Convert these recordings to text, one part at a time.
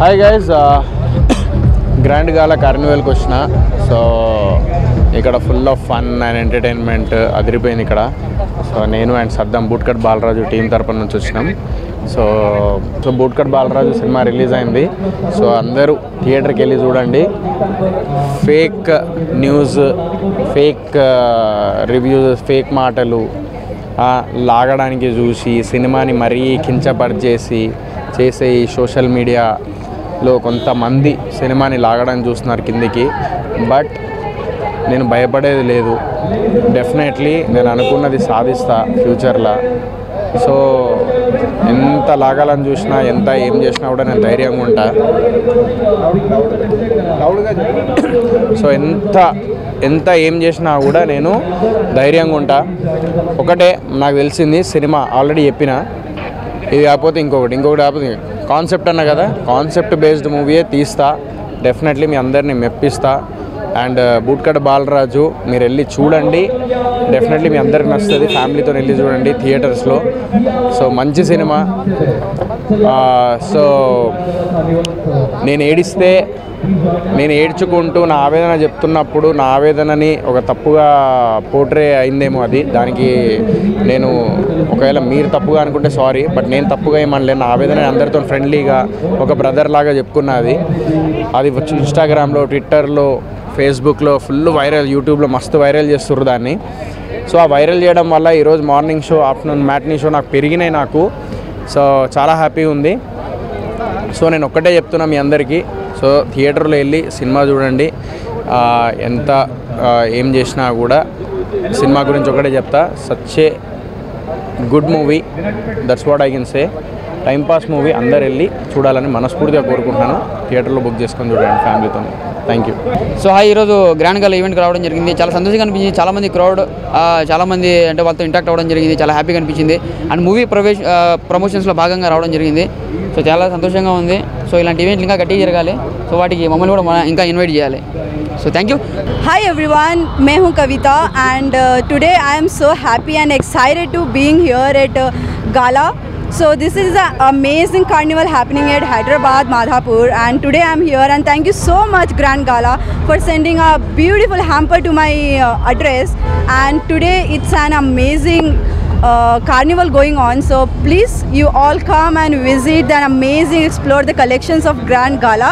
Hi guys, grand గాలా కార్నివల్కి వచ్చిన. So ఇక్కడ full of fun and entertainment అదిరిపోయింది ఇక్కడ. సో నేను and Saddam bootcut Balaraju team తరపున నుంచి వచ్చినాం. So bootcut Balaraju cinema release అయింది. సో అందరూ థియేటర్కి వెళ్ళి చూడండి. Fake news, fake reviews, fake మాటలు లాగడానికి చూసి సినిమాని మరీ కించపరిచేసి చేసే ఈ సోషల్ మీడియాలో కొంతమంది సినిమాని లాగడానికి చూస్తున్నారు కిందికి. బట్ నేను భయపడేది లేదు. డెఫినెట్లీ నేను అనుకున్నది సాధిస్తా ఫ్యూచర్లో. సో ఎంత లాగాలని చూసినా, ఎంత ఏం చేసినా కూడా నేను ధైర్యంగా ఉంటా. సో ఎంత ఏం చేసినా కూడా నేను ధైర్యంగా ఉంటా. ఒకటే నాకు తెలిసింది, సినిమా ఆల్రెడీ చెప్పిన, ఇది కాకపోతే ఇంకొకటి కాకపోతే కాన్సెప్ట్ అన్నా కదా, కాన్సెప్ట్ బేస్డ్ మూవీయే తీస్తా. డెఫినెట్లీ మీ అందరినీ మెప్పిస్తా. అండ్ బూట్కట్ బాలరాజు మీరు వెళ్ళి చూడండి. డెఫినెట్లీ మీ అందరికి నచ్చుతుంది. ఫ్యామిలీతో వెళ్ళి చూడండి థియేటర్స్లో. సో మంచి సినిమా. సో నేను ఏడ్చుకుంటూ నా ఆవేదన చెప్తున్నప్పుడు నా ఆవేదనని ఒక తప్పుగా పోర్ట్రే అయిందేమో అది. దానికి నేను ఒకవేళ మీరు తప్పుగా అనుకుంటే సారీ, బట్ నేను తప్పుగా ఏమనలేను. నా ఆవేదన అందరితో ఫ్రెండ్లీగా ఒక బ్రదర్ లాగా చెప్పుకున్నది. అది ఇన్స్టాగ్రామ్లో, ట్విట్టర్లో, ఫేస్బుక్లో ఫుల్ వైరల్, యూట్యూబ్లో మస్తు వైరల్ చేస్తుర్రు దాన్ని. సో ఆ వైరల్ చేయడం వల్ల ఈరోజు morning show, afternoon matinee show నాకు పెరిగినాయి నాకు. సో చాలా హ్యాపీగా ఉంది. సో నేను ఒక్కటే చెప్తున్నా మీ అందరికీ, సో థియేటర్లో వెళ్ళి సినిమా చూడండి. ఎంత ఏం చేసినా కూడా సినిమా గురించి ఒకటే చెప్తా, such a good movie, that's what I can say. Timepass movie, అందరు వెళ్ళి చూడాలని మనస్ఫూర్తిగా కోరుకుంటున్నాను. థియేటర్లో బుక్ చేసుకొని చూడండి ఫ్యామిలీతో. Thank you. సో ఈరోజు గ్రాండ్ గాలా ఈవెంట్కి రావడం జరిగింది. చాలా సంతోషంగా అనిపించింది. చాలామంది క్రౌడ్, చాలామంది అంటే వాళ్ళతో ఇంటాక్ట్ అవ్వడం జరిగింది. చాలా హ్యాపీగా అనిపించింది. అండ్ మూవీ ప్రమోషన్స్లో భాగంగా రావడం జరిగింది. సో చాలా సంతోషంగా ఉంది. సో ఇలాంటి ఈవెంట్లు ఇంకా గట్టిగా జరగాలి. సో వాటికి మమ్మల్ని కూడా ఇంకా ఇన్వైట్ చేయాలి. So thank you. Hi everyone, मैं हूँ कविता and today I am so happy and excited to being here at Gala. So this is an amazing carnival happening at Hyderabad, Madhapur, and today I am here and thank you so much Grand Gala for sending a beautiful hamper to my address. And today it's an amazing carnival going on, so please you all come and visit and amazing explore the collections of Grand Gala.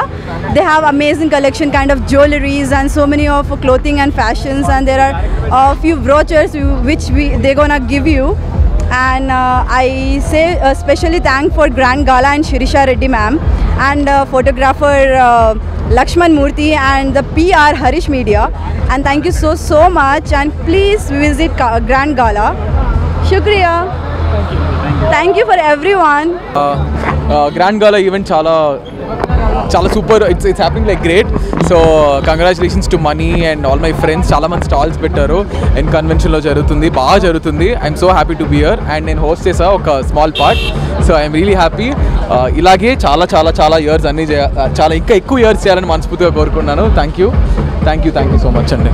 They have amazing collection kind of jewelries and so many of clothing and fashions, and there are a few brochures which they're gonna give you. And I say especially thank for Grand Gala and Shirisha Reddy ma'am and photographer Lakshman Murthy and the PR Harish Media, and thank you so much, and please visit Grand Gala. Shukriya. Thank you for everyone. Grand Gala event చాలా super. It's happening like great. So congratulations to money and all my friends. చాలా మంది stalls పెట్టారు. And కన్వెన్షన్లో జరుగుతుంది, బాగా జరుగుతుంది. I'm so happy to be here. And నేను host చేసా ఒక small part. So I'm really happy. ఇలాగే చాలా ఇయర్స్ అన్నీ ఇంకా ఎక్కువ ఇయర్స్ చేయాలని మనస్ఫూర్తిగా కోరుకున్నాను. థ్యాంక్ యూ సో మచ్ అండి.